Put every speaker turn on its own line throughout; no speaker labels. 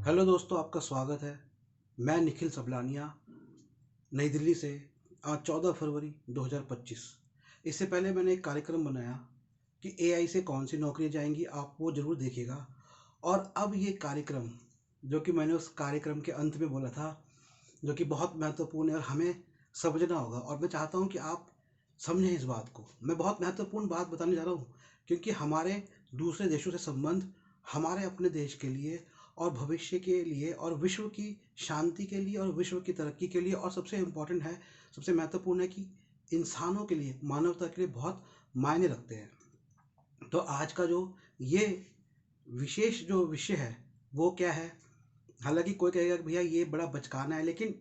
Hello दोस्तों, आपका स्वागत है। मैं निखिल सबलानिया, नई दिल्ली से। आज 14 फरवरी 2025। इससे पहले मैंने एक कार्यक्रम बनाया कि एआई से कौन सी नौकरियां जाएंगी, आप वो ज़रूर देखिएगा। और अब ये कार्यक्रम, जो कि मैंने उस कार्यक्रम के अंत में बोला था, जो कि बहुत महत्वपूर्ण है और हमें समझना होगा, और मैं चाहता हूँ कि आप समझें इस बात को। मैं बहुत महत्वपूर्ण बात बताने जा रहा हूँ, क्योंकि हमारे दूसरे देशों से संबंध हमारे अपने देश के लिए और भविष्य के लिए और विश्व की शांति के लिए और विश्व की तरक्की के लिए, और सबसे इम्पोर्टेंट है, सबसे महत्वपूर्ण है कि इंसानों के लिए, मानवता के लिए बहुत मायने रखते हैं। तो आज का जो ये विशेष जो विषय है वो क्या है? हालांकि कोई कहेगा कि भैया ये बड़ा बचकाना है, लेकिन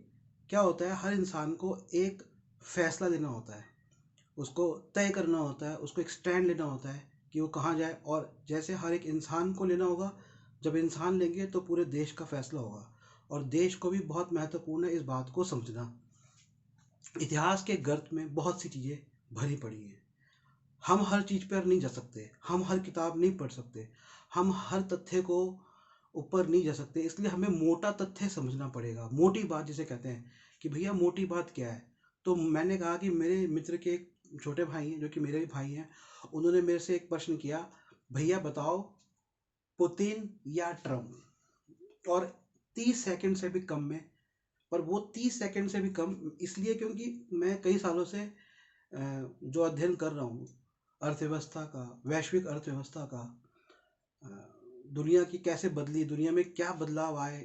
क्या होता है, हर इंसान को एक फैसला लेना होता है, उसको तय करना होता है, उसको एक स्टैंड लेना होता है कि वो कहाँ जाए। और जैसे हर एक इंसान को लेना होगा, जब इंसान लेंगे तो पूरे देश का फैसला होगा। और देश को भी बहुत महत्वपूर्ण है इस बात को समझना। इतिहास के गर्त में बहुत सी चीज़ें भरी पड़ी हैं। हम हर चीज़ पर नहीं जा सकते, हम हर किताब नहीं पढ़ सकते, हम हर तथ्य को ऊपर नहीं जा सकते। इसलिए हमें मोटा तथ्य समझना पड़ेगा, मोटी बात जिसे कहते हैं कि भैया मोटी बात क्या है। तो मैंने कहा कि मेरे मित्र के एक छोटे भाई हैं, जो कि मेरे भी भाई हैं, उन्होंने मेरे से एक प्रश्न किया, भैया बताओ, पुतिन या ट्रम्प। और 30 सेकंड से भी कम में, पर वो 30 सेकंड से भी कम इसलिए क्योंकि मैं कई सालों से जो अध्ययन कर रहा हूँ अर्थव्यवस्था का, वैश्विक अर्थव्यवस्था का, अ, दुनिया की कैसे बदली, दुनिया में क्या बदलाव आए।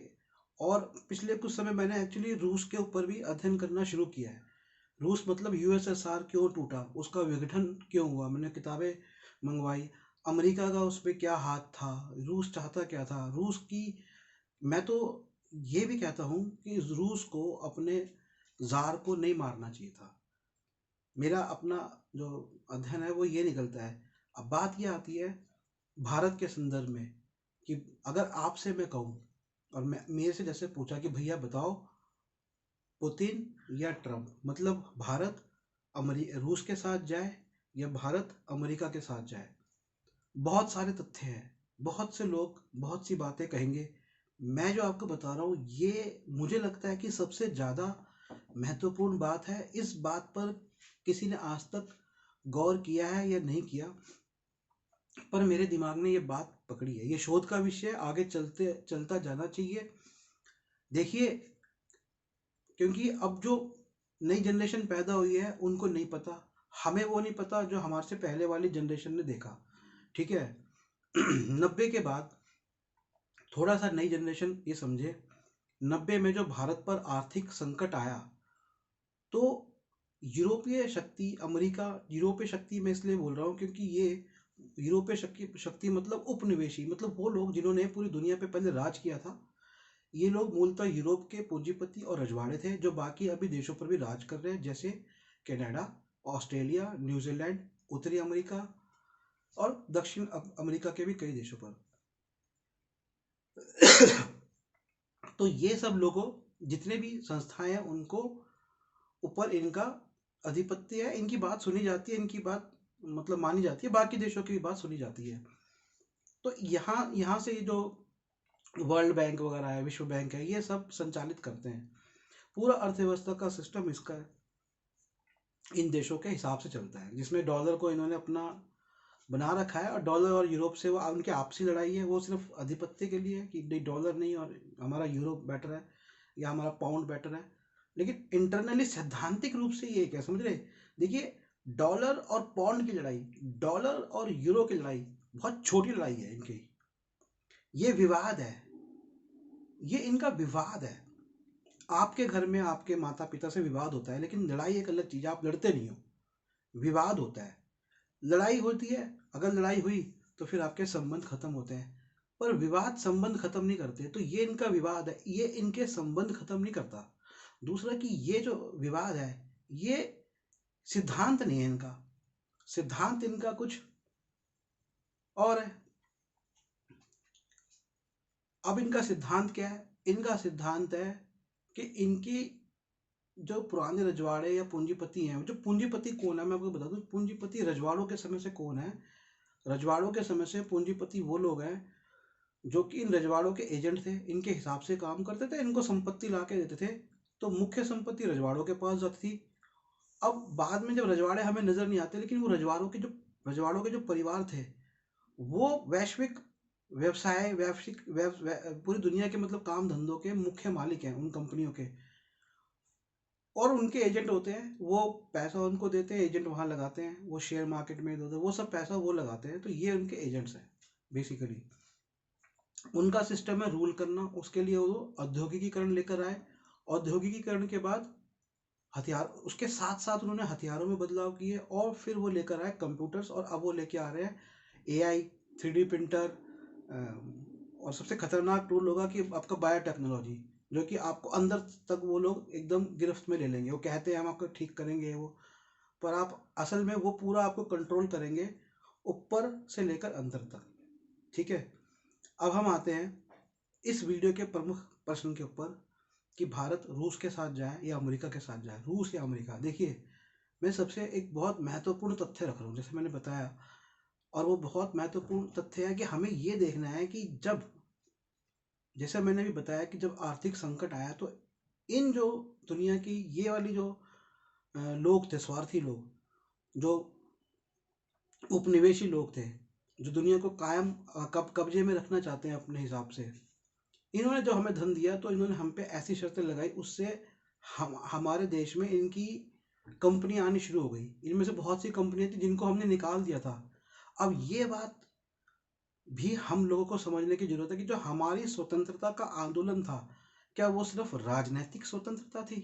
और पिछले कुछ समय मैंने एक्चुअली रूस के ऊपर भी अध्ययन करना शुरू किया है। रूस मतलब यूएसएसआर क्यों टूटा, उसका विघटन क्यों हुआ, मैंने किताबें मंगवाई। अमेरिका का उस पर क्या हाथ था, रूस चाहता क्या था, रूस की। मैं तो ये भी कहता हूँ कि रूस को अपने जार को नहीं मारना चाहिए था। मेरा अपना जो अध्ययन है वो ये निकलता है। अब बात ये आती है भारत के संदर्भ में, कि अगर आपसे मैं कहूँ और मैं मेरे से जैसे पूछा कि भैया बताओ, पुतिन या ट्रम्प, मतलब भारत रूस के साथ जाए या भारत अमेरिका के साथ जाए। बहुत सारे तथ्य हैं, बहुत से लोग बहुत सी बातें कहेंगे। मैं जो आपको बता रहा हूँ ये मुझे लगता है कि सबसे ज़्यादा महत्वपूर्ण बात है। इस बात पर किसी ने आज तक गौर किया है या नहीं किया, पर मेरे दिमाग में ये बात पकड़ी है। ये शोध का विषय आगे चलते चलता जाना चाहिए। देखिए, क्योंकि अब जो नई जनरेशन पैदा हुई है उनको नहीं पता, हमें वो नहीं पता जो हमारे से पहले वाली जनरेशन ने देखा। ठीक है। 90 के बाद थोड़ा सा नई जनरेशन ये समझे, 90 में जो भारत पर आर्थिक संकट आया, तो यूरोपीय शक्ति, अमेरिका, यूरोपीय शक्ति मैं इसलिए बोल रहा हूँ क्योंकि ये यूरोपीय शक्ति शक्ति मतलब उपनिवेशी, मतलब वो लोग जिन्होंने पूरी दुनिया पे पहले राज किया था। ये लोग मूलतः यूरोप के पूंजीपति और रजवाड़े थे, जो बाकी अभी देशों पर भी राज कर रहे हैं, जैसे कनाडा, ऑस्ट्रेलिया, न्यूजीलैंड, उत्तरी अमेरिका और दक्षिण अमेरिका के भी कई देशों पर। तो ये सब लोगों, जितने भी संस्थाएं हैं, उनको ऊपर इनका अधिपत्य है, इनकी बात सुनी जाती है, इनकी बात मतलब मानी जाती है, बाकी देशों की भी बात सुनी जाती है। तो यहाँ यहाँ से ये जो वर्ल्ड बैंक वगैरह है, विश्व बैंक है, ये सब संचालित करते हैं। पूरा अर्थव्यवस्था का सिस्टम इसका इन देशों के हिसाब से चलता है, जिसमें डॉलर को इन्होंने अपना बना रखा है। और डॉलर और यूरोप से वो उनकी आपसी लड़ाई है, वो सिर्फ अधिपत्य के लिए है कि नहीं, डॉलर नहीं और हमारा यूरो बेटर है या हमारा पाउंड बेटर है। लेकिन इंटरनली सैद्धांतिक रूप से ये क्या समझ रहे, देखिए, डॉलर और पाउंड की लड़ाई, डॉलर और यूरो की लड़ाई बहुत छोटी लड़ाई है इनकी। ये विवाद है, ये इनका विवाद है। आपके घर में आपके माता पिता से विवाद होता है, लेकिन लड़ाई एक अलग चीज है, आप लड़ते नहीं हो, विवाद होता है, लड़ाई होती है। अगर लड़ाई हुई तो फिर आपके संबंध खत्म होते हैं, पर विवाद संबंध खत्म नहीं करते। तो ये इनका विवाद है, ये इनके संबंध खत्म नहीं करता। दूसरा कि ये जो विवाद है, ये सिद्धांत नहीं है इनका, सिद्धांत इनका कुछ और है। अब इनका सिद्धांत क्या है? इनका सिद्धांत है कि इनकी जो पुराने रजवाड़े या पूंजीपति हैं, जो पूंजीपति कौन है मैं आपको बता दूं, पूंजीपति रजवाड़ों के समय से कौन है। रजवाड़ों के समय से पूंजीपति वो लोग हैं जो कि इन रजवाड़ों के एजेंट थे, इनके हिसाब से काम करते थे, इनको संपत्ति ला के देते थे। तो मुख्य संपत्ति रजवाड़ों के पास जाती थी। अब बाद में जब रजवाड़े हमें नजर नहीं आते, लेकिन वो रजवाड़ों के जो परिवार थे, वो वैश्विक व्यवसाय वैश्विक पूरी दुनिया के मतलब काम धंधों के मुख्य मालिक हैं उन कंपनियों के। और उनके एजेंट होते हैं, वो पैसा उनको देते हैं, एजेंट वहां लगाते हैं, वो शेयर मार्केट में इधर उधर वो सब पैसा वो लगाते हैं। तो ये उनके एजेंट्स हैं बेसिकली। उनका सिस्टम है रूल करना। उसके लिए वो औद्योगिकीकरण लेकर आए। औद्योगिकीकरण के बाद हथियार, उसके साथ साथ उन्होंने हथियारों में बदलाव किए, और फिर वो लेकर आए कंप्यूटर्स, और अब वो लेके आ रहे हैं एआई, 3D प्रिंटर, और सबसे खतरनाक टूल होगा कि आपका बायोटेक्नोलॉजी, जो कि आपको अंदर तक वो लोग एकदम गिरफ्त में ले लेंगे। वो कहते हैं हम आपको ठीक करेंगे वो, पर आप असल में वो पूरा आपको कंट्रोल करेंगे ऊपर से लेकर अंदर तक। ठीक है, अब हम आते हैं इस वीडियो के प्रमुख प्रश्न के ऊपर कि भारत रूस के साथ जाए या अमेरिका के साथ जाए। रूस या अमेरिका, देखिए मैं सबसे एक बहुत महत्वपूर्ण तथ्य रख रहा हूँ, जैसे मैंने बताया, और वो बहुत महत्वपूर्ण तथ्य है कि हमें ये देखना है कि जब, जैसे मैंने भी बताया कि जब आर्थिक संकट आया, तो इन जो दुनिया की ये वाली जो लोग थे, स्वार्थी लोग, जो उपनिवेशी लोग थे, जो दुनिया को कायम कब्जे में रखना चाहते हैं अपने हिसाब से, इन्होंने जो हमें धन दिया, तो इन्होंने हम पे ऐसी शर्तें लगाई, उससे हमारे देश में इनकी कंपनियां आनी शुरू हो गई। इनमें से बहुत सी कंपनियां थी जिनको हमने निकाल दिया था। अब ये बात भी हम लोगों को समझने की जरूरत है कि जो हमारी स्वतंत्रता का आंदोलन था, क्या वो सिर्फ राजनीतिक स्वतंत्रता थी?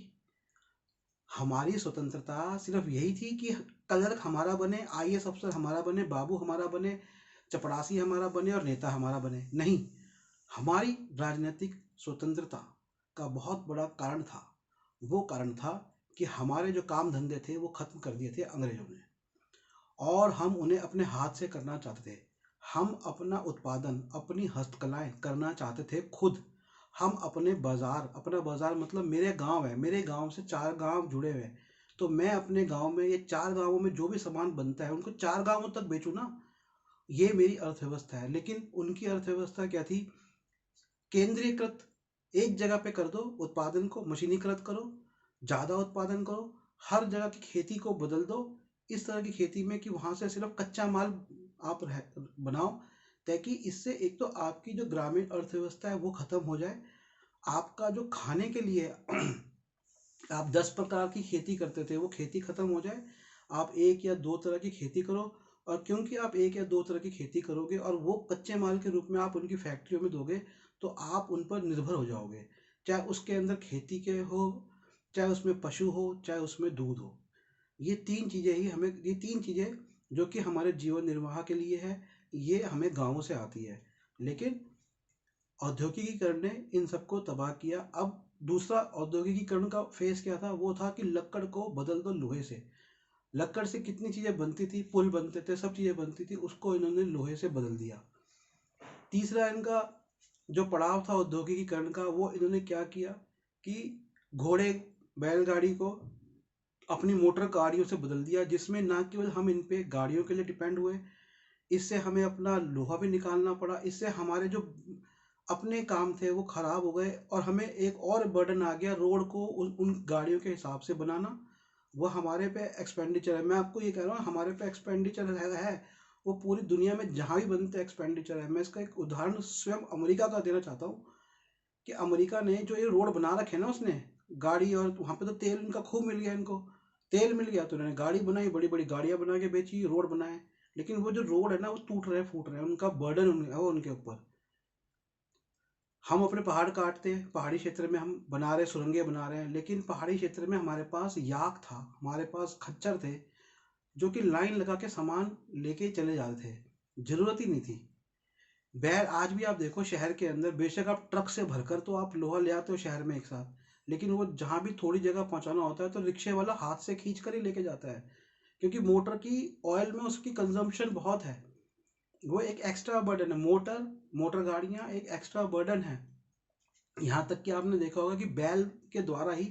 हमारी स्वतंत्रता सिर्फ यही थी कि क्लर्क हमारा बने, आईएएस अफसर हमारा बने, बाबू हमारा बने, चपरासी हमारा बने और नेता हमारा बने? नहीं, हमारी राजनीतिक स्वतंत्रता का बहुत बड़ा कारण था, वो कारण था कि हमारे जो काम धंधे थे वो खत्म कर दिए थे अंग्रेजों ने, और हम उन्हें अपने हाथ से करना चाहते थे। हम अपना उत्पादन, अपनी हस्तकलाएं करना चाहते थे खुद। हम अपने बाजार, अपना बाजार मतलब मेरे गांव है, मेरे गांव से 4 गांव जुड़े हुए हैं, तो मैं अपने गांव में, ये 4 गांवों में जो भी सामान बनता है उनको 4 गांवों तक बेचूं ना। ये मेरी अर्थव्यवस्था है। लेकिन उनकी अर्थव्यवस्था क्या थी? केंद्रीकृत, एक जगह पे कर दो उत्पादन को, मशीनीकृत करो, ज़्यादा उत्पादन करो, हर जगह की खेती को बदल दो इस तरह की खेती में कि वहाँ से सिर्फ कच्चा माल आप बनाओ, ताकि इससे एक तो आपकी जो ग्रामीण अर्थव्यवस्था है वो खत्म हो जाए। आपका जो खाने के लिए आप 10 प्रकार की खेती करते थे वो खेती खत्म हो जाए, आप एक या दो तरह की खेती करो। और क्योंकि आप एक या दो तरह की खेती करोगे और वो कच्चे माल के रूप में आप उनकी फैक्ट्रियों में दोगे, तो आप उन पर निर्भर हो जाओगे, चाहे उसके अंदर खेती के हो, चाहे उसमें पशु हो, चाहे उसमें दूध हो। ये तीन चीज़ें जो कि हमारे जीवन निर्वाह के लिए है, ये हमें गाँवों से आती है। लेकिन औद्योगिकीकरण ने इन सबको तबाह किया। अब दूसरा औद्योगिकीकरण का फेज क्या था? वो था कि लक्कड़ को बदल दो लोहे से। लक्कड़ से कितनी चीज़ें बनती थी, पुल बनते थे, सब चीज़ें बनती थी, उसको इन्होंने लोहे से बदल दिया। तीसरा इनका जो पड़ाव था औद्योगिकीकरण का, वो इन्होंने क्या किया कि घोड़े, बैलगाड़ी को अपनी मोटर गाड़ियों से बदल दिया, जिसमें ना केवल हम इन पे गाड़ियों के लिए डिपेंड हुए, इससे हमें अपना लोहा भी निकालना पड़ा, इससे हमारे जो अपने काम थे वो खराब हो गए, और हमें एक और बर्डन आ गया रोड को उन गाड़ियों के हिसाब से बनाना। वो हमारे पे एक्सपेंडिचर है। मैं आपको ये कह रहा हूँ, हमारे पे एक्सपेंडिचर है। वो पूरी दुनिया में जहाँ भी बनते एक्सपेंडिचर है। मैं इसका एक उदाहरण स्वयं अमेरिका का देना चाहता हूँ कि अमेरिका ने जो ये रोड बना रखे ना, उसने गाड़ी, और वहाँ पे तो तेल इनका खूब मिल गया, इनको तेल मिल गया तो इन्होंने गाड़ी बनाई, बड़ी बड़ी गाड़ियाँ बना के बेची, रोड बनाए। लेकिन वो जो रोड है ना, वो टूट रहे, फूट रहे, उनका बर्डन है वो उनके ऊपर। हम अपने पहाड़ काटते हैं, पहाड़ी क्षेत्र में हम बना रहे, सुरंगें बना रहे हैं, लेकिन पहाड़ी क्षेत्र में हमारे पास याक था, हमारे पास खच्चर थे, जो कि लाइन लगा के सामान लेके चले जाते थे, जरूरत ही नहीं थी। बैल, आज भी आप देखो शहर के अंदर, बेशक आप ट्रक से भरकर तो आप लोहा ले आते हो शहर में एक साथ, लेकिन वो जहाँ भी थोड़ी जगह पहुँचाना होता है तो रिक्शे वाला हाथ से खींच कर ही लेके जाता है, क्योंकि मोटर की ऑयल में उसकी कंजम्पशन बहुत है। वो एक एक्स्ट्रा बर्डन है। मोटर गाड़ियाँ एक एक्स्ट्रा बर्डन है। यहाँ तक कि आपने देखा होगा कि बैल के द्वारा ही,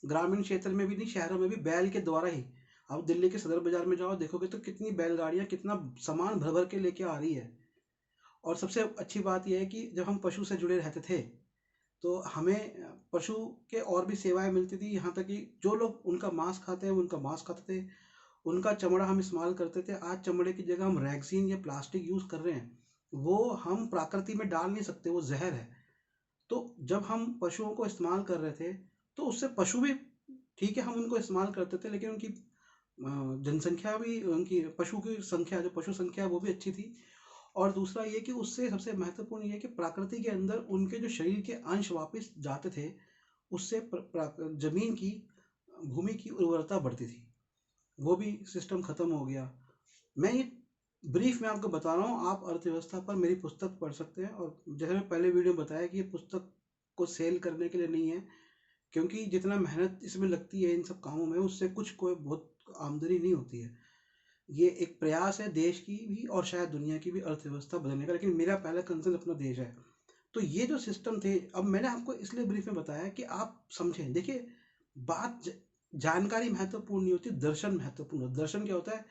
ग्रामीण क्षेत्र में भी नहीं, शहरों में भी बैल के द्वारा ही, आप दिल्ली के सदर बाजार में जाओ, देखोगे तो कितनी बैलगाड़ियाँ कितना सामान भर भर के लेके आ रही है। और सबसे अच्छी बात यह है कि जब हम पशु से जुड़े रहते थे तो हमें पशु के और भी सेवाएं मिलती थी, यहाँ तक कि जो लोग उनका मांस खाते हैं वो उनका मांस खाते थे, उनका चमड़ा हम इस्तेमाल करते थे। आज चमड़े की जगह हम रैक्सीन या प्लास्टिक यूज़ कर रहे हैं, वो हम प्रकृति में डाल नहीं सकते, वो जहर है। तो जब हम पशुओं को इस्तेमाल कर रहे थे तो उससे पशु भी ठीक है, हम उनको इस्तेमाल करते थे, लेकिन उनकी जनसंख्या भी, उनकी पशु की संख्या, जो पशु संख्या है वो भी अच्छी थी। और दूसरा ये कि उससे सबसे महत्वपूर्ण ये कि प्रकृति के अंदर उनके जो शरीर के अंश वापस जाते थे, उससे जमीन की, भूमि की उर्वरता बढ़ती थी। वो भी सिस्टम खत्म हो गया। मैं ये ब्रीफ में आपको बता रहा हूँ, आप अर्थव्यवस्था पर मेरी पुस्तक पढ़ सकते हैं। और जैसे मैं पहले वीडियो में बताया कि ये पुस्तक को सेल करने के लिए नहीं है, क्योंकि जितना मेहनत इसमें लगती है इन सब कामों में, उससे कुछ कोई बहुत आमदनी नहीं होती है। ये एक प्रयास है देश की भी और शायद दुनिया की भी अर्थव्यवस्था बदलने का, लेकिन मेरा पहला कंसर्न अपना देश है। तो ये जो सिस्टम थे, अब मैंने आपको इसलिए ब्रीफ में बताया कि आप समझें। देखिए, बात जानकारी महत्वपूर्ण नहीं होती, दर्शन महत्वपूर्ण होता है। दर्शन क्या होता है?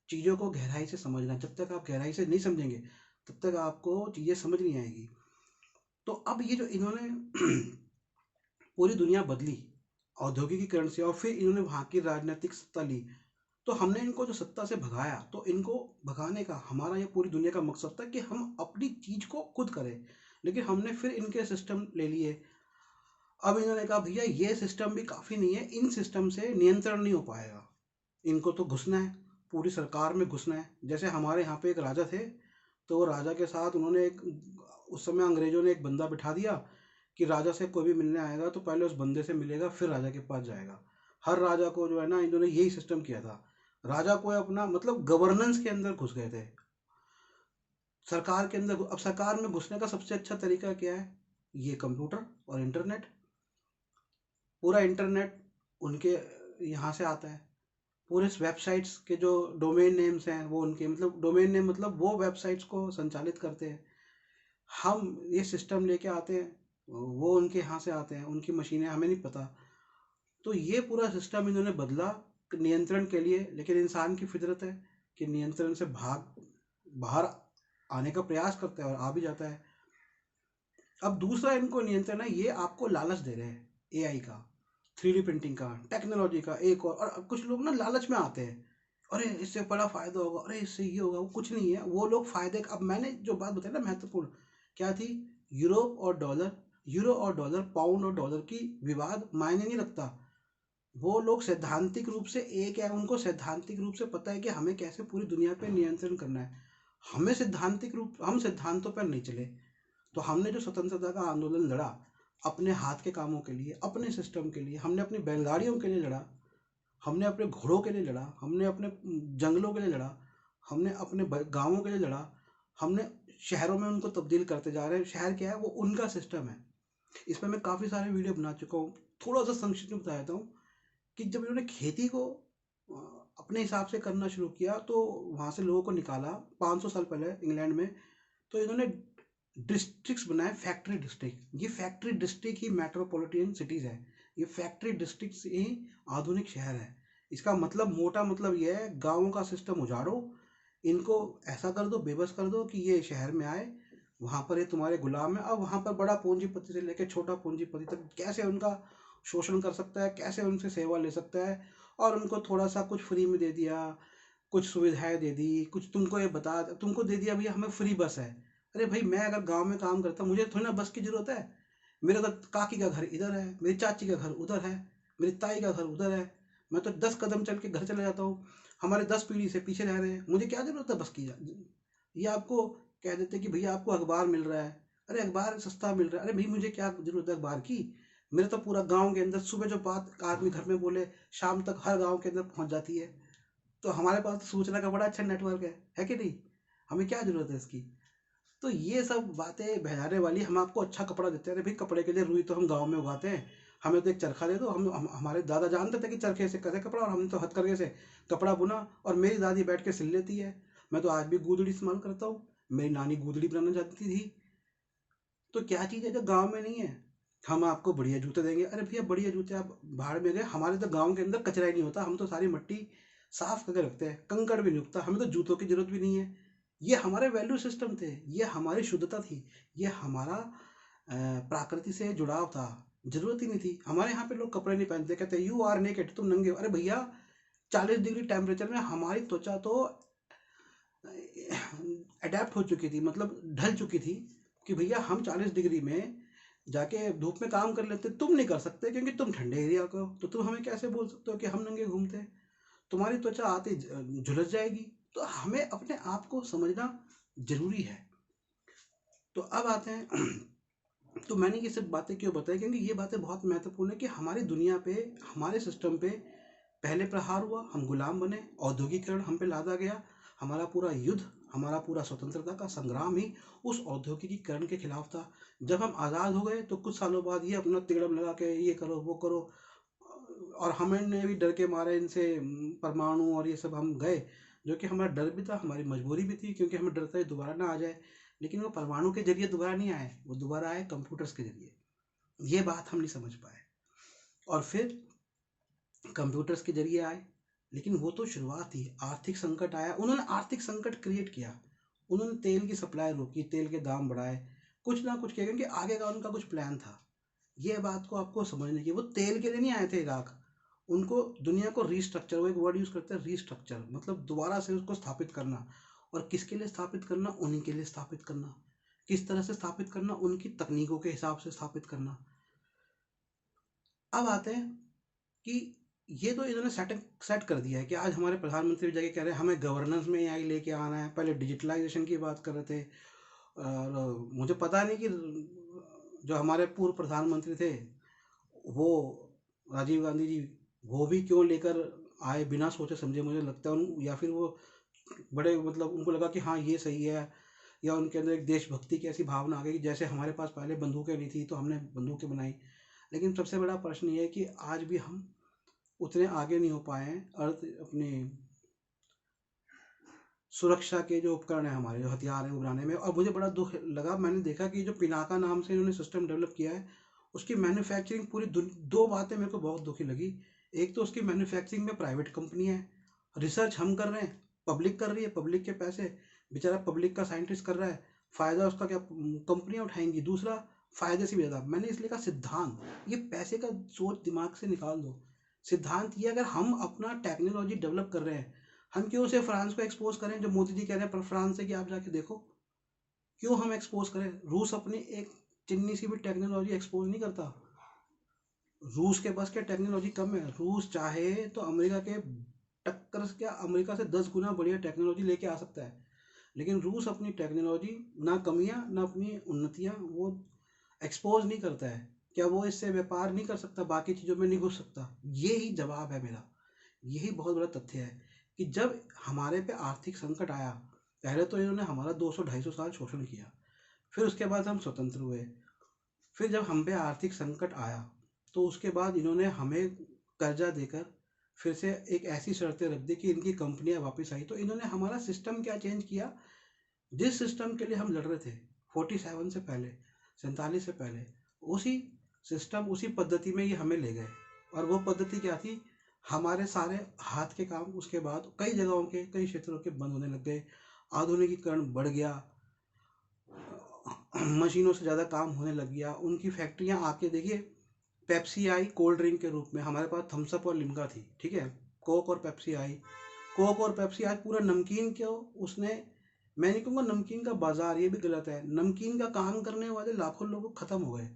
चीज़ों को गहराई से समझना। जब तक आप गहराई से नहीं समझेंगे तब तक आपको चीज़ें समझ नहीं आएगी। तो अब ये जो इन्होंने पूरी दुनिया बदली औद्योगिकीकरण से, और फिर इन्होंने वहाँ की राजनीतिक सत्ता ली, तो हमने इनको जो सत्ता से भगाया, तो इनको भगाने का हमारा ये पूरी दुनिया का मकसद था कि हम अपनी चीज को खुद करें। लेकिन हमने फिर इनके सिस्टम ले लिए। अब इन्होंने कहा भैया ये सिस्टम भी काफ़ी नहीं है, इन सिस्टम से नियंत्रण नहीं हो पाएगा, इनको तो घुसना है, पूरी सरकार में घुसना है। जैसे हमारे यहाँ पे एक राजा थे, तो वो राजा के साथ उन्होंने एक, उस समय अंग्रेजों ने एक बंदा बिठा दिया कि राजा से कोई भी मिलने आएगा तो पहले उस बंदे से मिलेगा, फिर राजा के पास जाएगा। हर राजा को जो है ना, इन्होंने यही सिस्टम किया था। राजा को अपना मतलब गवर्नेंस के अंदर घुस गए थे, सरकार के अंदर। अब सरकार में घुसने का सबसे अच्छा तरीका क्या है? ये कंप्यूटर और इंटरनेट। पूरा इंटरनेट उनके यहाँ से आता है। पूरे वेबसाइट्स के जो डोमेन नेम्स हैं वो उनके, मतलब डोमेन नेम मतलब वो वेबसाइट्स को संचालित करते हैं। हम ये सिस्टम लेके आते हैं, वो उनके यहाँ से आते हैं, उनकी मशीनें, हमें नहीं पता। तो ये पूरा सिस्टम इन्होंने बदला नियंत्रण के लिए, लेकिन इंसान की फितरत है कि नियंत्रण से बाहर आने का प्रयास करता है और आ भी जाता है। अब दूसरा इनको नियंत्रण है, ये आपको लालच दे रहे हैं एआई का, 3D प्रिंटिंग का, टेक्नोलॉजी का। एक और अब कुछ लोग ना लालच में आते हैं, अरे इससे बड़ा फायदा होगा, अरे इससे ये होगा। वो कुछ नहीं है, वो लोग फायदे अब मैंने जो बात बताई ना महत्वपूर्ण क्या थी, यूरोप और डॉलर, यूरो और डॉलर, पाउंड और डॉलर की विवाद मायने नहीं रखता। वो लोग सैद्धांतिक रूप से एक है, उनको सैद्धांतिक रूप से पता है कि हमें कैसे पूरी दुनिया पे नियंत्रण करना है। हमें सैद्धांतिक रूप, हम सिद्धांतों पर नहीं चले। तो हमने जो स्वतंत्रता का आंदोलन लड़ा, अपने हाथ के कामों के लिए, अपने सिस्टम के लिए, हमने अपनी बैलगाड़ियों के लिए लड़ा, हमने अपने घोड़ों के लिए लड़ा, हमने अपने जंगलों के लिए लड़ा, हमने अपने गांवों के लिए लड़ा, हमने शहरों में उनको तब्दील करते जा रहे हैं। शहर क्या है? वो उनका सिस्टम है। इस पर मैं काफ़ी सारे वीडियो बना चुका हूँ। थोड़ा सा संक्षिप्त में बता देता हूँ कि जब इन्होंने खेती को अपने हिसाब से करना शुरू किया, तो वहाँ से लोगों को निकाला 500 साल पहले इंग्लैंड में। तो इन्होंने डिस्ट्रिक्ट्स बनाए, फैक्ट्री डिस्ट्रिक्ट। ये फैक्ट्री डिस्ट्रिक्ट ही मेट्रोपॉलिटन सिटीज़ है। ये फैक्ट्री डिस्ट्रिक्ट ही आधुनिक शहर है। इसका मतलब, मोटा मतलब ये है, गाँवों का सिस्टम उजाड़ो, इनको ऐसा कर दो, बेबस कर दो कि ये शहर में आए, वहाँ पर ये तुम्हारे गुलाम है। अब वहाँ पर बड़ा पूंजीपति से लेकर छोटा पूंजीपति तक कैसे उनका शोषण कर सकता है, कैसे उनसे सेवा ले सकता है। और उनको थोड़ा सा कुछ फ्री में दे दिया, कुछ सुविधाएं दे दी, कुछ तुमको ये बता, तुमको दे दिया भैया हमें फ्री बस है। अरे भाई, मैं अगर गांव में काम करता, मुझे थोड़ी ना बस की जरूरत है। मेरे तो काकी का घर इधर है, मेरी चाची का घर उधर है, मेरी ताई का घर उधर है। मैं तो 10 कदम चल के घर चले जाता हूँ। हमारे 10 पीढ़ी से पीछे रह रहे हैं, मुझे क्या जरूरत है बस की। ये आपको कह देते कि भैया आपको अखबार मिल रहा है, अरे अखबार सस्ता मिल रहा है, अरे भाई मुझे क्या जरूरत है अखबार की। मेरे तो पूरा गांव के अंदर सुबह जो बात आदमी घर में बोले, शाम तक हर गांव के अंदर पहुंच जाती है। तो हमारे पास तो सूचना का बड़ा अच्छा नेटवर्क है कि नहीं? हमें क्या जरूरत है इसकी? तो ये सब बातें बहलाने वाली। हम आपको अच्छा कपड़ा देते हैं, अरे भाई कपड़े के लिए रुई तो हम गांव में उगाते हैं, हमें तो एक चरखा दे दो। हमारे दादा जानते थे कि चरखे से कैसे कपड़ा, और हमने तो हथकरघे से कपड़ा बुना, और मेरी दादी बैठ के सिल लेती है। मैं तो आज भी गूदड़ी इस्तेमाल करता हूँ, मेरी नानी गूदड़ी बनाना जानती थी। तो क्या चीज़ है जो गाँव में नहीं है? हम आपको बढ़िया जूते देंगे, अरे भैया बढ़िया जूते आप भाड़ में गए। हमारे तो गाँव के अंदर कचरा ही नहीं होता, हम तो सारी मट्टी साफ करके रखते हैं, कंकड़ भी नहीं उगता, हमें तो जूतों की जरूरत भी नहीं है। ये हमारे वैल्यू सिस्टम थे, ये हमारी शुद्धता थी, ये हमारा प्रकृति से जुड़ाव था। जरूरत ही नहीं थी। हमारे यहाँ पे लोग कपड़े नहीं पहनते, कहते यू आर नेकेड, तुम नंगे हो। अरे भैया, 40 डिग्री टेम्परेचर में हमारी त्वचा तो अडेप्ट हो चुकी थी, मतलब ढल चुकी थी कि भैया हम 40 डिग्री में जाके धूप में काम कर लेते, तुम नहीं कर सकते क्योंकि तुम ठंडे एरिया को हो। तो तुम हमें कैसे बोल सकते हो कि हम नंगे घूमते हैं? तुम्हारी त्वचा आते झुलस जाएगी। तो हमें अपने आप को समझना जरूरी है। तो अब आते हैं तो मैंने ये सब बातें क्यों बताई, क्योंकि ये बातें बहुत महत्वपूर्ण है कि हमारी दुनिया पे, हमारे सिस्टम पे पहले प्रहार हुआ, हम गुलाम बने, औद्योगिकरण हम पे लादा गया। हमारा पूरा युद्ध, हमारा पूरा स्वतंत्रता का संग्राम ही उस औद्योगिकीकरण के खिलाफ था। जब हम आज़ाद हो गए तो कुछ सालों बाद ये अपना तिकड़म लगा के ये करो वो करो, और हमने भी डर के मारे इनसे परमाणु और ये सब हम गए, जो कि हमारा डर भी था, हमारी मजबूरी भी थी, क्योंकि हमें डर था ये दोबारा ना आ जाए। लेकिन वो परमाणु के जरिए दोबारा नहीं आए, वो दोबारा आए कंप्यूटर्स के जरिए। ये बात हम नहीं समझ पाए। और फिर कंप्यूटर्स के जरिए आए, लेकिन वो तो शुरुआत थी। आर्थिक संकट आया, उन्होंने आर्थिक संकट क्रिएट किया। उन्होंने तेल की सप्लाई रोकी, तेल के दाम बढ़ाए, कुछ ना कुछ किया, क्योंकि आगे का उनका कुछ प्लान था। ये बात को आपको समझने की, वो तेल के लिए नहीं आए थे इराक। उनको दुनिया को रीस्ट्रक्चर, वो एक वर्ड यूज करते हैं रीस्ट्रक्चर, मतलब दोबारा से उसको स्थापित करना। और किसके लिए स्थापित करना? उन्हीं के लिए स्थापित करना। किस तरह से स्थापित करना? उनकी तकनीकों के हिसाब से स्थापित करना। अब आते हैं कि ये तो इन्होंने सेट कर दिया है कि आज हमारे प्रधानमंत्री जाके कह रहे हैं हमें गवर्नेंस में एआई लेके आना है। पहले डिजिटलाइजेशन की बात कर रहे थे, और मुझे पता नहीं कि जो हमारे पूर्व प्रधानमंत्री थे वो राजीव गांधी जी, वो भी क्यों लेकर आए बिना सोचे समझे, मुझे लगता है या फिर वो बड़े, मतलब उनको लगा कि हाँ ये सही है, या उनके अंदर एक देशभक्ति की ऐसी भावना आ गई कि जैसे हमारे पास पहले बंदूकें नहीं थी तो हमने बंदूकें बनाई। लेकिन सबसे बड़ा प्रश्न ये है कि आज भी हम उतने आगे नहीं हो पाए हैं अर्थ अपने सुरक्षा के जो उपकरण है, हमारे जो हथियार हैं वो बनाने में। और मुझे बड़ा दुख लगा, मैंने देखा कि जो पिनाका नाम से इन्होंने सिस्टम डेवलप किया है, उसकी मैन्युफैक्चरिंग पूरी दो बातें मेरे को बहुत दुखी लगी। एक तो उसकी मैन्युफैक्चरिंग में प्राइवेट कंपनी है, रिसर्च हम कर रहे हैं, पब्लिक कर रही है, पब्लिक के पैसे, बेचारा पब्लिक का साइंटिस्ट कर रहा है, फायदा उसका क्या कंपनियां उठाएंगी। दूसरा, फायदे से भी ज़्यादा, मैंने इसलिए कहा सिद्धांत, ये पैसे का सोच दिमाग से निकाल दो। सिद्धांत ये, अगर हम अपना टेक्नोलॉजी डेवलप कर रहे हैं, हम क्यों उसे फ्रांस को एक्सपोज करें? जो मोदी जी कह रहे हैं पर फ्रांस से कि आप जाके देखो, क्यों हम एक्सपोज करें? रूस अपनी एक चिन्नी सी भी टेक्नोलॉजी एक्सपोज नहीं करता। रूस के पास क्या टेक्नोलॉजी कम है? रूस चाहे तो अमेरिका के टक्कर से, क्या अमेरिका से 10 गुना बढ़िया टेक्नोलॉजी लेके आ सकता है। लेकिन रूस अपनी टेक्नोलॉजी, ना कमियां ना अपनी उन्नतियां, वो एक्सपोज नहीं करता है। क्या वो इससे व्यापार नहीं कर सकता? बाकी चीज़ों में नहीं घुस सकता? यही जवाब है मेरा। यही बहुत बड़ा तथ्य है कि जब हमारे पे आर्थिक संकट आया, पहले तो इन्होंने हमारा 200-250 साल शोषण किया, फिर उसके बाद हम स्वतंत्र हुए, फिर जब हम पे आर्थिक संकट आया तो उसके बाद इन्होंने हमें कर्जा देकर फिर से एक ऐसी शर्तें रख दी कि इनकी कंपनियां वापस आई। तो इन्होंने हमारा सिस्टम क्या चेंज किया? जिस सिस्टम के लिए हम लड़ रहे थे 47 से पहले, 47 से पहले, उसी सिस्टम, उसी पद्धति में ये हमें ले गए। और वो पद्धति क्या थी? हमारे सारे हाथ के काम उसके बाद कई जगहों के, कई क्षेत्रों के बंद होने लग गए, आधुनिकीकरण बढ़ गया, मशीनों से ज़्यादा काम होने लग गया। उनकी फैक्ट्रियाँ आके देखिए, पेप्सी आई कोल्ड ड्रिंक के रूप में, हमारे पास थम्सअप और लिम्का थी, ठीक है, कोक और पेप्सी आई। कोक और पेप्सी आज पूरा नमकीन क्यों उसने, मैं नहीं कहूँगा नमकीन का बाजार, ये भी गलत है, नमकीन का काम करने वाले लाखों लोग खत्म हो गए।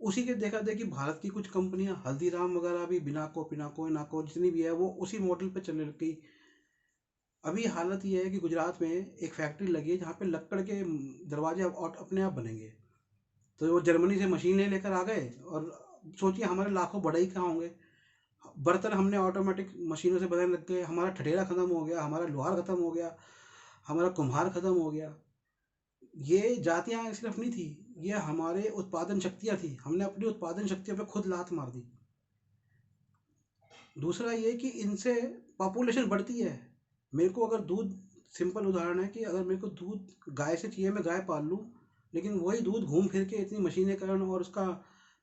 उसी के देखा देखी भारत की कुछ कंपनियां, हल्दीराम वगैरह भी, बिनाको पिनाको इनाको जितनी भी है, वो उसी मॉडल पे चलने लग गई। अभी हालत ये है कि गुजरात में एक फैक्ट्री लगी है जहाँ पे लक्कड़ के दरवाजे अपने आप बनेंगे। तो वो जर्मनी से मशीनें लेकर आ गए, और सोचिए हमारे लाखों बढ़ई कहाँ होंगे। बर्तन हमने ऑटोमेटिक मशीनों से बनाने लग गए, हमारा ठठेरा खत्म हो गया, हमारा लोहार खत्म हो गया, हमारा कुम्हार खत्म हो गया। ये जातियाँ सिर्फ नहीं थी, ये हमारे उत्पादन शक्तियाँ थी, हमने अपनी उत्पादन शक्तियों पे खुद लात मार दी। दूसरा ये कि इनसे पॉपुलेशन बढ़ती है। मेरे को अगर दूध, सिंपल उदाहरण है कि अगर मेरे को दूध गाय से चाहिए, मैं गाय पाल लूँ, लेकिन वही दूध घूम फिर के इतनी मशीनीकरण और उसका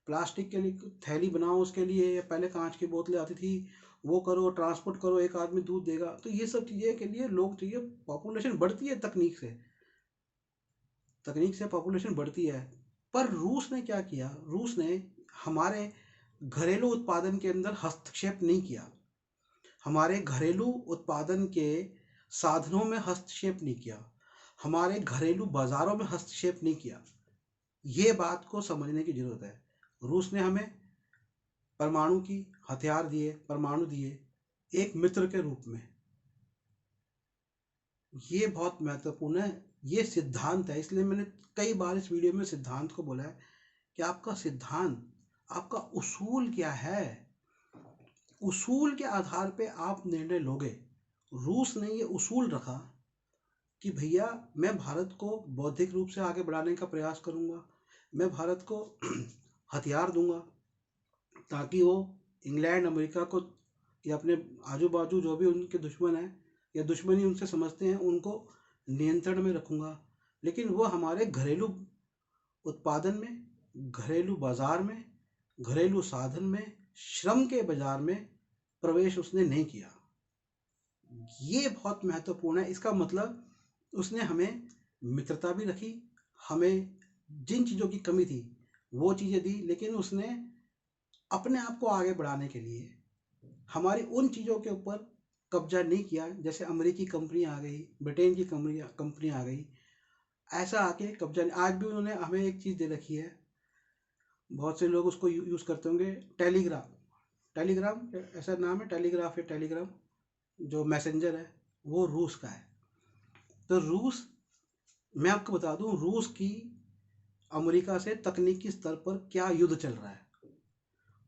प्लास्टिक के लिए थैली बनाओ उसके लिए, या पहले कांच की बोतलें आती थी, वो करो, ट्रांसपोर्ट करो, एक आदमी दूध देगा। तो ये सब चीज़ें के लिए लोग चाहिए, पॉपुलेशन बढ़ती है तकनीक से पॉपुलेशन बढ़ती है। पर रूस ने क्या किया, रूस ने हमारे घरेलू उत्पादन के अंदर हस्तक्षेप नहीं किया, हमारे घरेलू उत्पादन के साधनों में हस्तक्षेप नहीं किया, हमारे घरेलू बाजारों में हस्तक्षेप नहीं किया। ये बात को समझने की जरूरत है। रूस ने हमें परमाणु की हथियार दिए, परमाणु दिए एक मित्र के रूप में। ये बहुत महत्वपूर्ण है, ये सिद्धांत है। इसलिए मैंने कई बार इस वीडियो में सिद्धांत को बोला है कि आपका सिद्धांत, आपका उसूल क्या है, उसूल के आधार पे आप निर्णय लोगे। रूस ने ये उसूल रखा कि भैया मैं भारत को बौद्धिक रूप से आगे बढ़ाने का प्रयास करूंगा, मैं भारत को हथियार दूंगा ताकि वो इंग्लैंड अमेरिका को या अपने आजू बाजू जो भी उनके दुश्मन हैं या दुश्मनी उनसे समझते हैं उनको नियंत्रण में रखूंगा। लेकिन वो हमारे घरेलू उत्पादन में, घरेलू बाजार में, घरेलू साधन में, श्रम के बाजार में प्रवेश उसने नहीं किया। ये बहुत महत्वपूर्ण है। इसका मतलब उसने हमें मित्रता भी रखी, हमें जिन चीज़ों की कमी थी वो चीज़ें दी, लेकिन उसने अपने आप को आगे बढ़ाने के लिए हमारी उन चीज़ों के ऊपर कब्जा नहीं किया। जैसे अमेरिकी कंपनी आ गई, ब्रिटेन की कंपनी आ गई, ऐसा आके कब्जा नहीं। आज भी उन्होंने हमें एक चीज़ दे रखी है, बहुत से लोग उसको यूज़ करते होंगे, टेलीग्राम। टेलीग्राम ऐसा नाम है, टेलीग्राफ या टेलीग्राम जो मैसेंजर है वो रूस का है। तो रूस, मैं आपको बता दूं, रूस की अमेरिका से तकनीकी स्तर पर क्या युद्ध चल रहा है।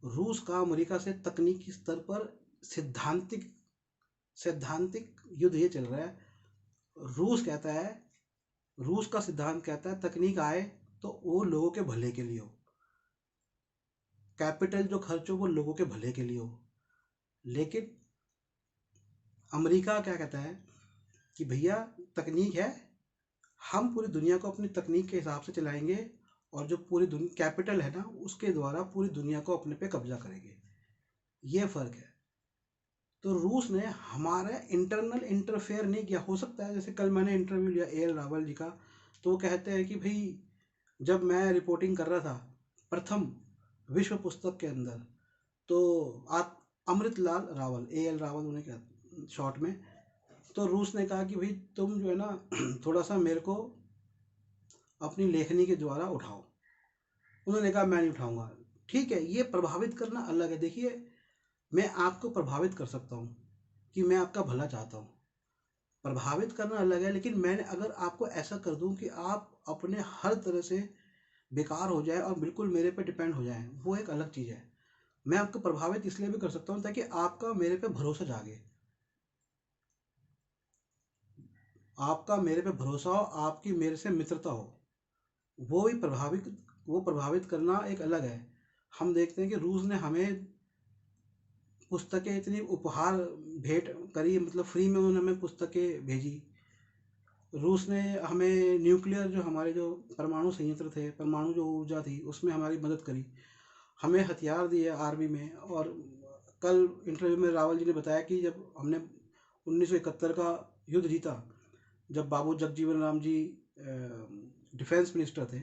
रूस का अमेरिका से तकनीकी स्तर पर सैद्धांतिक युद्ध ये चल रहा है। रूस कहता है, रूस का सिद्धांत कहता है तकनीक आए तो वो लोगों के भले के लिए हो, कैपिटल जो खर्च हो वो लोगों के भले के लिए हो। लेकिन अमेरिका क्या कहता है कि भैया तकनीक है, हम पूरी दुनिया को अपनी तकनीक के हिसाब से चलाएंगे और जो पूरी दुनिया कैपिटल है ना उसके द्वारा पूरी दुनिया को अपने पे कब्जा करेंगे। ये फर्क है। तो रूस ने हमारा इंटरनल इंटरफेयर नहीं किया। हो सकता है जैसे कल मैंने इंटरव्यू लिया A.L. रावल जी का, तो वो कहते हैं कि भाई जब मैं रिपोर्टिंग कर रहा था प्रथम विश्व पुस्तक के अंदर, तो आप अमृतलाल रावल, A.L. रावल उन्हें क्या शॉर्ट में, तो रूस ने कहा कि भाई तुम जो है ना थोड़ा सा मेरे को अपनी लेखनी के द्वारा उठाओ। उन्होंने कहा मैं नहीं उठाऊंगा। ठीक है, ये प्रभावित करना अलग है। देखिए मैं आपको प्रभावित कर सकता हूँ कि मैं आपका भला चाहता हूँ, प्रभावित करना अलग है। लेकिन मैंने अगर आपको ऐसा कर दूं कि आप अपने हर तरह से बेकार हो जाए और बिल्कुल मेरे पे डिपेंड हो जाए, वो एक अलग चीज़ है। मैं आपको प्रभावित इसलिए भी कर सकता हूँ ताकि आपका मेरे पे भरोसा जागे, आपका मेरे पे भरोसा हो, आपकी मेरे से मित्रता हो। वो प्रभावित करना एक अलग है। हम देखते हैं कि रूस ने हमें पुस्तकें इतनी उपहार भेंट करी, मतलब फ्री में उन्होंने हमें पुस्तकें भेजी। रूस ने हमें न्यूक्लियर जो हमारे जो परमाणु संयंत्र थे, परमाणु जो ऊर्जा थी उसमें हमारी मदद करी, हमें हथियार दिए आर्मी में। और कल इंटरव्यू में रावल जी ने बताया कि जब हमने 1971 का युद्ध जीता, जब बाबू जगजीवन राम जी डिफेंस मिनिस्टर थे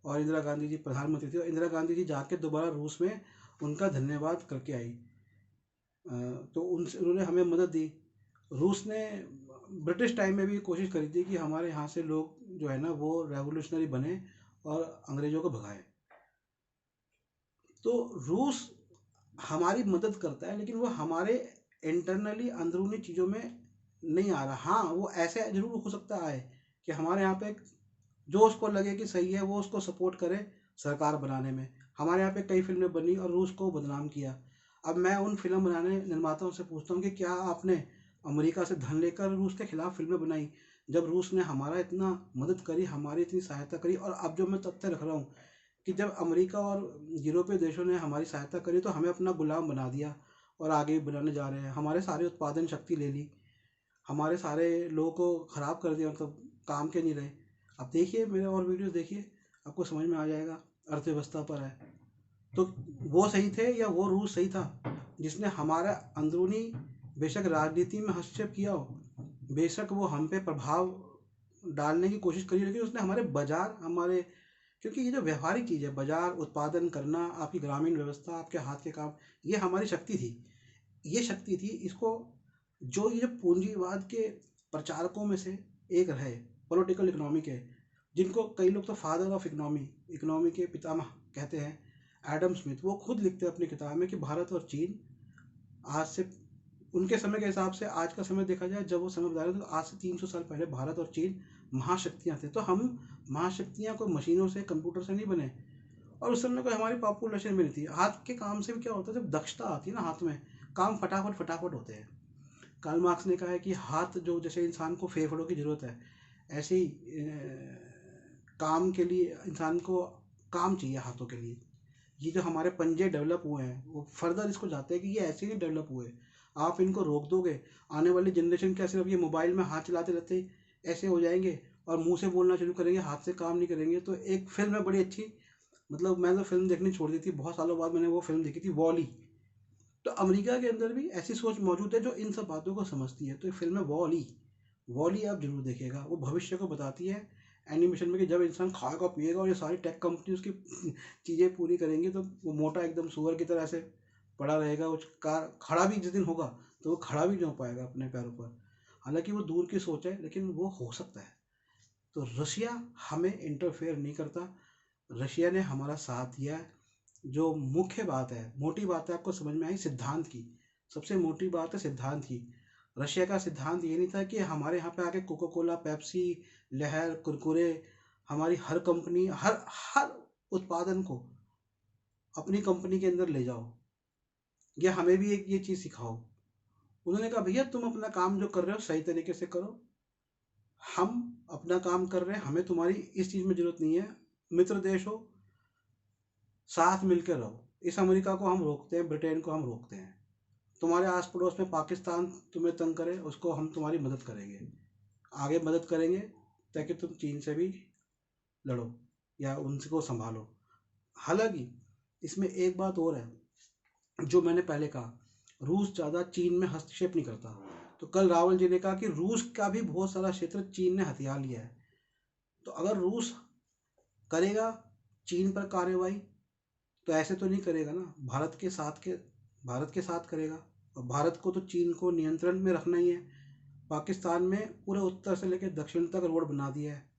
और इंदिरा गांधी जी प्रधानमंत्री थे, और इंदिरा गांधी जी जाके दोबारा रूस में उनका धन्यवाद करके आई। तो उनसे उन्होंने हमें मदद दी। रूस ने ब्रिटिश टाइम में भी कोशिश करी थी कि हमारे यहाँ से लोग जो है ना वो रेवोल्यूशनरी बने और अंग्रेज़ों को भगाए। तो रूस हमारी मदद करता है, लेकिन वो हमारे इंटरनली अंदरूनी चीज़ों में नहीं आ रहा। हाँ, वो ऐसे ज़रूर हो सकता है कि हमारे यहाँ पे जो उसको लगे कि सही है वो उसको सपोर्ट करे सरकार बनाने में। हमारे यहाँ पे कई फिल्में बनी और रूस को बदनाम किया। अब मैं उन फिल्म बनाने निर्माताओं से पूछता हूँ कि क्या आपने अमेरिका से धन लेकर रूस के खिलाफ फिल्में बनाई, जब रूस ने हमारा इतना मदद करी, हमारी इतनी सहायता करी। और अब जो मैं तथ्य रख रहा हूँ कि जब अमेरिका और यूरोपीय देशों ने हमारी सहायता करी तो हमें अपना गुलाम बना दिया और आगे भी बनाने जा रहे हैं। हमारे सारे उत्पादन शक्ति ले ली, हमारे सारे लोगों को ख़राब कर दिया, मतलब काम के नहीं रहे। अब देखिए मेरे और वीडियो देखिए, आपको समझ में आ जाएगा। अर्थव्यवस्था पर है तो वो सही थे या वो रूस सही था, जिसने हमारा अंदरूनी बेशक राजनीति में हस्तक्षेप किया हो, बेशक वो हम पे प्रभाव डालने की कोशिश करी, लेकिन उसने हमारे बाजार, हमारे, क्योंकि ये जो व्यवहारिक चीज़ है, बाजार, उत्पादन करना, आपकी ग्रामीण व्यवस्था, आपके हाथ के काम, ये हमारी शक्ति थी, ये शक्ति थी। इसको जो ये पूंजीवाद के प्रचारकों में से एक रहे, पॉलिटिकल इकोनॉमी के, जिनको कई लोग तो फादर ऑफ इकोनॉमी के पितामह कहते हैं, एडम स्मिथ, वो खुद लिखते हैं अपनी किताब में कि भारत और चीन आज से, उनके समय के हिसाब से आज का समय देखा जाए, जब वो समय बता रहे थे, तो आज से 300 साल पहले भारत और चीन महाशक्तियाँ थे। तो हम महाशक्तियाँ कोई मशीनों से, कंप्यूटर से नहीं बने, और उस समय कोई हमारी पॉपुलेशन भी नहीं थी। हाथ के काम से भी क्या होता है, जब दक्षता आती है ना हाथ में, काम फटाफट फटाफट होते हैं। कार्ल मार्क्स ने कहा है कि हाथ, जो जैसे इंसान को फेफड़ों की जरूरत है, ऐसे ही काम के लिए इंसान को काम चाहिए हाथों के लिए। ये जो हमारे पंजे डेवलप हुए हैं, वो फर्दर इसको जाते हैं कि ये ऐसे नहीं डेवलप हुए, आप इनको रोक दोगे, आने वाली जनरेशन क्या सिर्फ ये मोबाइल में हाथ चलाते रहते ऐसे हो जाएंगे और मुंह से बोलना शुरू करेंगे, हाथ से काम नहीं करेंगे। तो एक फिल्म है बड़ी अच्छी, मतलब मैं तो फिल्म देखनी छोड़ दी थी, बहुत सालों बाद मैंने वो फिल्म देखी थी, वॉली। तो अमेरिका के अंदर भी ऐसी सोच मौजूद है जो इन सब बातों को समझती है। तो ये फिल्म है वॉली, वॉली आप जरूर देखिएगा, वो भविष्य को बताती है एनिमेशन में, कि जब इंसान खाएगा पिएगा और ये सारी टेक कंपनी उसकी चीज़ें पूरी करेंगी, तो वो मोटा एकदम सुअर की तरह से पड़ा रहेगा, वो कार खड़ा भी जिस दिन होगा तो वो खड़ा भी नहीं हो पाएगा अपने पैरों पर। हालांकि वो दूर की सोच है, लेकिन वो हो सकता है। तो रशिया हमें इंटरफेयर नहीं करता, रशिया ने हमारा साथ दिया है। जो मुख्य बात है, मोटी बात है, आपको समझ में आई सिद्धांत की, सबसे मोटी बात है सिद्धांत की। रशिया का सिद्धांत ये नहीं था कि हमारे यहाँ पे आके कोका कोला, पेप्सी, लहर, कुरकुरे, हमारी हर कंपनी, हर हर उत्पादन को अपनी कंपनी के अंदर ले जाओ, या हमें भी एक ये चीज़ सिखाओ। उन्होंने कहा भैया तुम अपना काम जो कर रहे हो सही तरीके से करो, हम अपना काम कर रहे हैं, हमें तुम्हारी इस चीज़ में जरूरत नहीं है, मित्र देश हो, साथ मिलकर रहो। इस अमेरिका को हम रोकते हैं, ब्रिटेन को हम रोकते हैं, तुम्हारे आस पड़ोस में पाकिस्तान तुम्हें तंग करे, उसको हम तुम्हारी मदद करेंगे, आगे मदद करेंगे, ताकि तुम चीन से भी लड़ो या उनको संभालो। हालांकि इसमें एक बात और है, जो मैंने पहले कहा, रूस ज़्यादा चीन में हस्तक्षेप नहीं करता। तो कल रावल जी ने कहा कि रूस का भी बहुत सारा क्षेत्र चीन ने हथिया लिया है। तो अगर रूस करेगा चीन पर कार्रवाई, तो ऐसे तो नहीं करेगा ना, भारत के साथ करेगा। और भारत को तो चीन को नियंत्रण में रखना ही है। पाकिस्तान में पूरे उत्तर से लेकर दक्षिण तक रोड बना दिया है।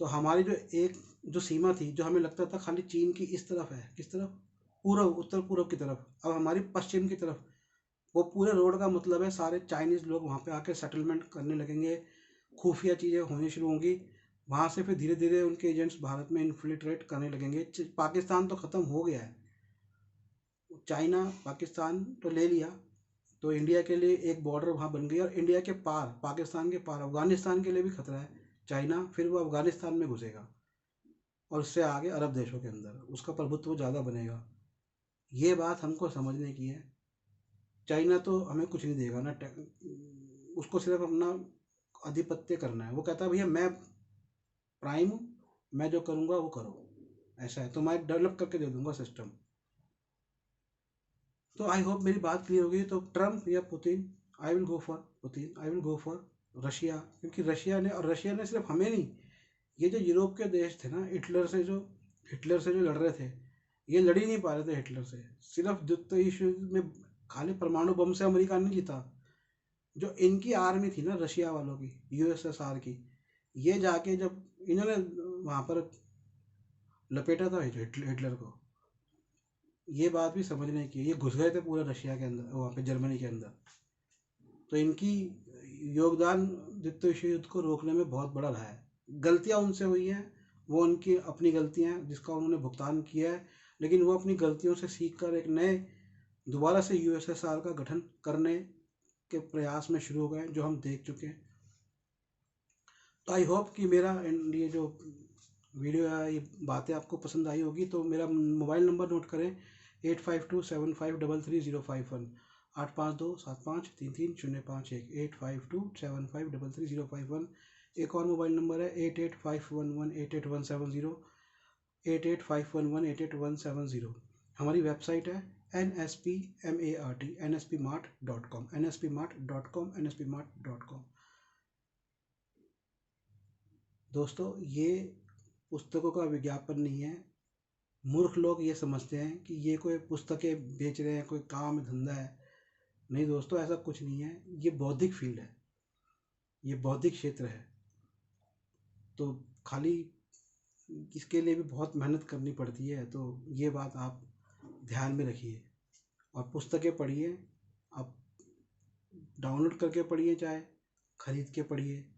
तो हमारी जो सीमा थी, जो हमें लगता था खाली चीन की इस तरफ है, किस तरफ, पूर्व, उत्तर पूर्व की तरफ, अब हमारी पश्चिम की तरफ, वो पूरे रोड का मतलब है सारे चाइनीज़ लोग वहाँ पे आके सेटलमेंट करने लगेंगे, खुफिया चीज़ें होनी शुरू होंगी, वहाँ से फिर धीरे धीरे उनके एजेंट्स भारत में इन्फिल्ट्रेट करने लगेंगे। पाकिस्तान तो ख़त्म हो गया है, चाइना पाकिस्तान तो ले लिया, तो इंडिया के लिए एक बॉर्डर वहाँ बन गई, और इंडिया के पार, पाकिस्तान के पार अफगानिस्तान के लिए भी खतरा है चाइना, फिर वो अफगानिस्तान में घुसेगा और उससे आगे अरब देशों के अंदर उसका प्रभुत्व ज़्यादा बनेगा। ये बात हमको समझने की है। चाइना तो हमें कुछ नहीं देगा ना, उसको सिर्फ अपना आधिपत्य करना है। वो कहता है भैया मैं प्राइम हूँ, मैं जो करूँगा वो करो, ऐसा है, तो मैं डेवलप करके दे दूंगा सिस्टम। तो आई होप मेरी बात क्लियर होगी। तो ट्रम्प या Putin, I will go for Putin, I will go for Russia, क्योंकि रशिया ने सिर्फ हमें नहीं, ये जो यूरोप के देश थे ना, हिटलर से जो लड़ रहे थे, ये लड़ ही नहीं पा रहे थे हिटलर से। सिर्फ द्वितीय विश्व युद्ध में खाली परमाणु बम से अमेरिका नहीं जीता, जो इनकी आर्मी थी ना रशिया वालों की, यूएसएसआर की, ये जाके जब इन्होंने वहाँ पर लपेटा था हिटलर को, ये बात भी समझने की, ये घुस गए थे पूरे रशिया के अंदर, वहाँ पे जर्मनी के अंदर। तो इनकी योगदान द्वितीय विश्व युद्ध को रोकने में बहुत बड़ा रहा है। गलतियाँ उनसे हुई हैं, वो उनकी अपनी गलतियाँ हैं जिसका उन्होंने भुगतान किया है, लेकिन वो अपनी गलतियों से सीख कर एक नए दोबारा से यूएसएसआर का गठन करने के प्रयास में शुरू हो गए, जो हम देख चुके हैं। तो आई होप कि मेरा ये जो वीडियो है, ये बातें आपको पसंद आई होगी। तो मेरा मोबाइल नंबर नोट करें, 8527533051, 8527533051, 8527533051। एक और मोबाइल नंबर है 8851188170, 8851188170। हमारी वेबसाइट है nspmart.com, nspmart.com। दोस्तों, ये पुस्तकों का विज्ञापन नहीं है। मूर्ख लोग ये समझते हैं कि ये कोई पुस्तकें बेच रहे हैं, कोई काम धंधा है। नहीं दोस्तों, ऐसा कुछ नहीं है। ये बौद्धिक फील्ड है, ये बौद्धिक क्षेत्र है। तो खाली इसके लिए भी बहुत मेहनत करनी पड़ती है। तो ये बात आप ध्यान में रखिए और पुस्तकें पढ़िए। आप डाउनलोड करके पढ़िए, चाहे खरीद के पढ़िए,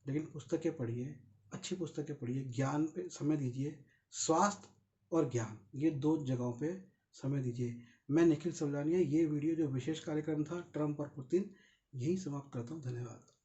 लेकिन पुस्तकें पढ़िए, अच्छी पुस्तकें पढ़िए। ज्ञान पे समय दीजिए। स्वास्थ्य और ज्ञान, ये दो जगहों पे समय दीजिए। मैं निखिल सवलानिया, ये वीडियो जो विशेष कार्यक्रम था ट्रम्प और पुतिन, यही समाप्त करता हूँ। धन्यवाद।